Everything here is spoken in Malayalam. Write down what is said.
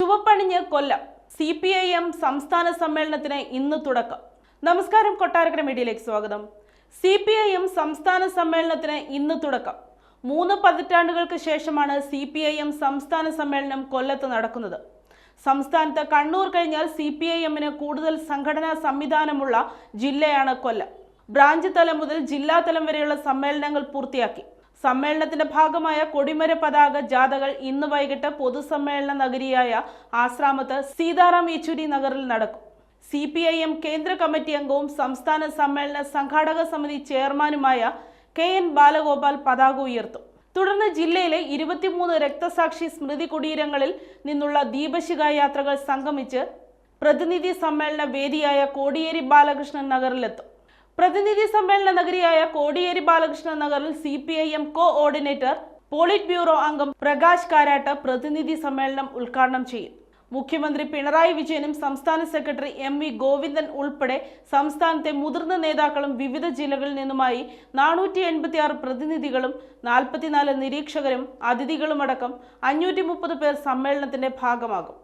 ചുവപ്പണിഞ്ഞ് കൊല്ലം CPIM സംസ്ഥാന സമ്മേളനത്തിന് ഇന്ന് തുടക്കം. നമസ്കാരം, കൊട്ടാരക്കര മീഡിയയിലേക്ക് സ്വാഗതം. CPIM സംസ്ഥാന സമ്മേളനത്തിന് ഇന്ന് തുടക്കം. 3 പതിറ്റാണ്ടുകൾക്ക് ശേഷമാണ് CPIM സംസ്ഥാന സമ്മേളനം കൊല്ലത്ത് നടക്കുന്നത്. സംസ്ഥാനത്ത് കണ്ണൂർ കഴിഞ്ഞാൽ CPIMന് കൂടുതൽ സംഘടനാ സംവിധാനമുള്ള ജില്ലയാണ് കൊല്ലം. ബ്രാഞ്ച് തലം മുതൽ ജില്ലാ തലം വരെയുള്ള സമ്മേളനങ്ങൾ പൂർത്തിയാക്കി. സമ്മേളനത്തിന്റെ ഭാഗമായ കൊടിമര പതാക ജാഥകൾ ഇന്ന് വൈകിട്ട് പൊതുസമ്മേളന നഗരിയായ ആശ്രാമത്ത് സീതാറാം യെച്ചൂരി നഗറിൽ നടക്കും. CPIM കേന്ദ്ര കമ്മിറ്റി അംഗവും സംസ്ഥാന സമ്മേളന സംഘാടക സമിതി ചെയർമാനുമായ KN ബാലഗോപാൽ പതാക ഉയർത്തും. തുടർന്ന് ജില്ലയിലെ 23 രക്തസാക്ഷി സ്മൃതി കുടീരങ്ങളിൽ നിന്നുള്ള ദീപശിഖ യാത്രകൾ സംഗമിച്ച് പ്രതിനിധി സമ്മേളന വേദിയായ കോടിയേരി ബാലകൃഷ്ണൻ നഗറിലെത്തും. പ്രതിനിധി സമ്മേളന നഗരിയായ കോടിയേരി ബാലകൃഷ്ണൻ നഗറിൽ CPIM കോഓർഡിനേറ്റർ പോളിറ്റ് ബ്യൂറോ അംഗം പ്രകാശ് കാരാട്ട് പ്രതിനിധി സമ്മേളനം ഉദ്ഘാടനം ചെയ്യും. മുഖ്യമന്ത്രി പിണറായി വിജയനും സംസ്ഥാന സെക്രട്ടറി MV ഗോവിന്ദൻ ഉൾപ്പെടെ സംസ്ഥാനത്തെ മുതിർന്ന നേതാക്കളും വിവിധ ജില്ലകളിൽ നിന്നുമായി 486 പ്രതിനിധികളും 44 നിരീക്ഷകരും അതിഥികളുമടക്കം 530 പേർ സമ്മേളനത്തിന്റെ ഭാഗമാകും.